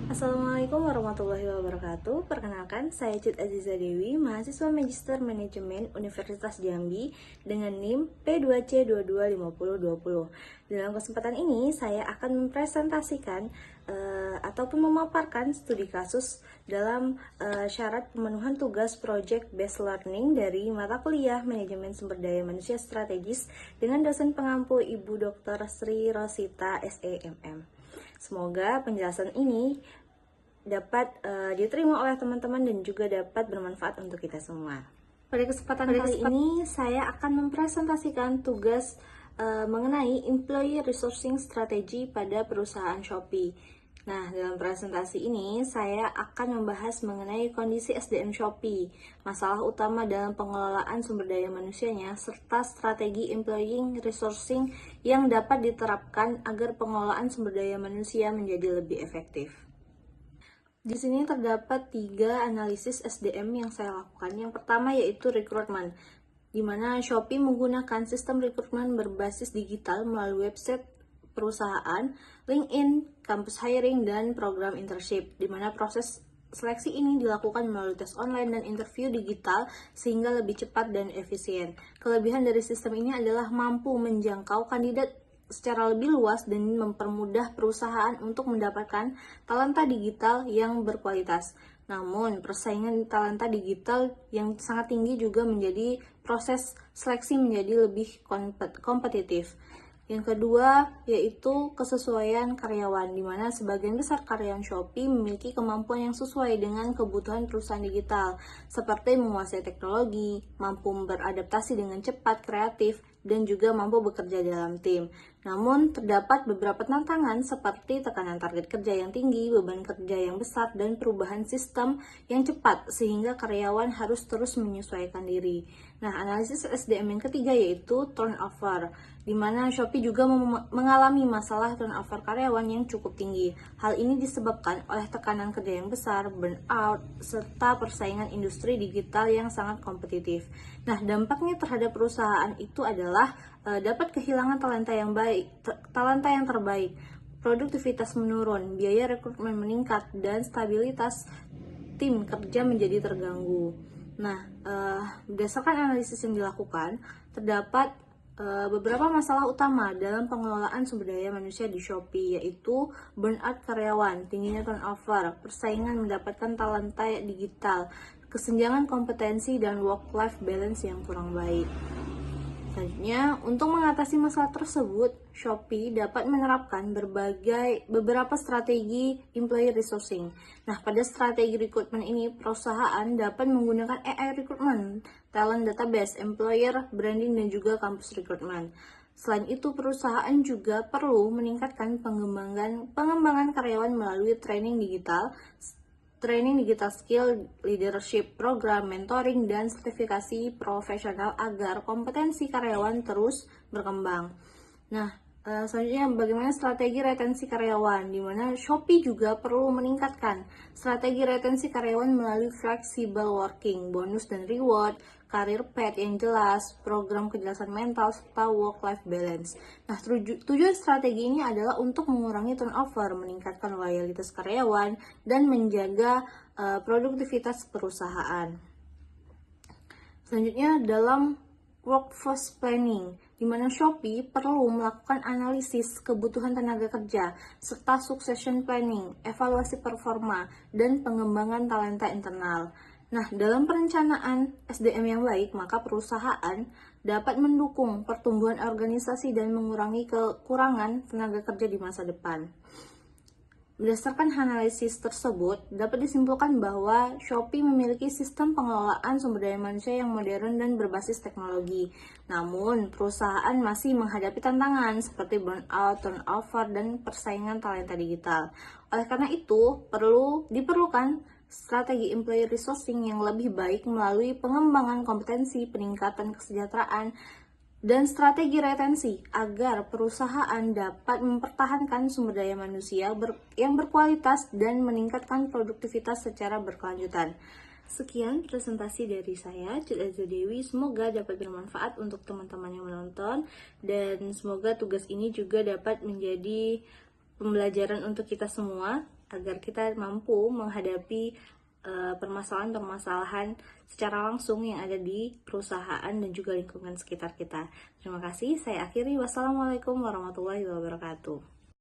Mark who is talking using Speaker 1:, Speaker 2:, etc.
Speaker 1: Assalamualaikum warahmatullahi wabarakatuh. Perkenalkan, saya Cut Aziza Dewi, mahasiswa Magister Manajemen Universitas Jambi dengan NIM P2C225020. Dalam kesempatan ini, saya akan mempresentasikan ataupun memaparkan studi kasus dalam syarat pemenuhan tugas Project Based Learning dari mata kuliah Manajemen Sumber Daya Manusia Strategis dengan dosen pengampu Ibu Dr. Sri Rosita SEMM. Semoga penjelasan ini dapat diterima oleh teman-teman dan juga dapat bermanfaat untuk kita semua. Pada kesempatan kali ini, saya akan mempresentasikan tugas mengenai Employee Resourcing Strategy pada perusahaan Shopee. Nah, dalam presentasi ini, saya akan membahas mengenai kondisi SDM Shopee, masalah utama dalam pengelolaan sumber daya manusianya, serta strategi employee resourcing yang dapat diterapkan agar pengelolaan sumber daya manusia menjadi lebih efektif. Di sini terdapat 3 analisis SDM yang saya lakukan. Yang pertama yaitu rekrutmen, di mana Shopee menggunakan sistem rekrutmen berbasis digital melalui website perusahaan, LinkedIn, kampus hiring, dan program internship, di mana proses seleksi ini dilakukan melalui tes online dan interview digital sehingga lebih cepat dan efisien. Kelebihan dari sistem ini adalah mampu menjangkau kandidat secara lebih luas dan mempermudah perusahaan untuk mendapatkan talenta digital yang berkualitas. Namun, persaingan talenta digital yang sangat tinggi juga menjadi proses seleksi menjadi lebih kompetitif. Yang kedua yaitu kesesuaian karyawan, di mana sebagian besar karyawan Shopee memiliki kemampuan yang sesuai dengan kebutuhan perusahaan digital, seperti menguasai teknologi, mampu beradaptasi dengan cepat, kreatif, dan juga mampu bekerja dalam tim. Namun, terdapat beberapa tantangan seperti tekanan target kerja yang tinggi, beban kerja yang besar, dan perubahan sistem yang cepat, sehingga karyawan harus terus menyesuaikan diri. Nah, analisis SDM yang ketiga yaitu turnover, di mana Shopee juga mengalami masalah turnover karyawan yang cukup tinggi. Hal ini disebabkan oleh tekanan kerja yang besar, burnout, serta persaingan industri digital yang sangat kompetitif. Nah, dampaknya terhadap perusahaan itu adalah dapat kehilangan talenta yang terbaik, produktivitas menurun, biaya rekrutmen meningkat, dan stabilitas tim kerja menjadi terganggu. Nah, berdasarkan analisis yang dilakukan, terdapat beberapa masalah utama dalam pengelolaan sumber daya manusia di Shopee, yaitu burnout karyawan, tingginya turnover, persaingan mendapatkan talenta digital, kesenjangan kompetensi, dan work-life balance yang kurang baik. Selanjutnya, untuk mengatasi masalah tersebut, Shopee dapat menerapkan beberapa strategi employee resourcing. Nah, pada strategi rekrutmen ini, perusahaan dapat menggunakan AI recruitment, talent database, employer branding, dan juga kampus recruitment. Selain itu, perusahaan juga perlu meningkatkan pengembangan karyawan melalui training digital skill, leadership program, mentoring, dan sertifikasi profesional agar kompetensi karyawan terus berkembang. Nah, selanjutnya bagaimana strategi retensi karyawan, di mana Shopee juga perlu meningkatkan strategi retensi karyawan melalui flexible working, bonus dan reward, karir path yang jelas, program kejelasan mental, serta work-life balance. Nah, tujuan strategi ini adalah untuk mengurangi turnover, meningkatkan loyalitas karyawan, dan menjaga produktivitas perusahaan. Selanjutnya, dalam workforce planning, di mana Shopee perlu melakukan analisis kebutuhan tenaga kerja, serta succession planning, evaluasi performa, dan pengembangan talenta internal. Nah, dalam perencanaan SDM yang baik, maka perusahaan dapat mendukung pertumbuhan organisasi dan mengurangi kekurangan tenaga kerja di masa depan. Berdasarkan analisis tersebut, dapat disimpulkan bahwa Shopee memiliki sistem pengelolaan sumber daya manusia yang modern dan berbasis teknologi. Namun, perusahaan masih menghadapi tantangan seperti burnout, turnover, dan persaingan talenta digital. Oleh karena itu, diperlukan strategi employee resourcing yang lebih baik melalui pengembangan kompetensi, peningkatan kesejahteraan, dan strategi retensi agar perusahaan dapat mempertahankan sumber daya manusia yang berkualitas dan meningkatkan produktivitas secara berkelanjutan. Sekian presentasi dari saya, Cut Aziza Dewi. Semoga dapat bermanfaat untuk teman-teman yang menonton, dan semoga tugas ini juga dapat menjadi pembelajaran untuk kita semua. agar kita mampu menghadapi permasalahan-permasalahan secara langsung yang ada di perusahaan dan juga lingkungan sekitar kita. Terima kasih, saya akhiri. Wassalamualaikum warahmatullahi wabarakatuh.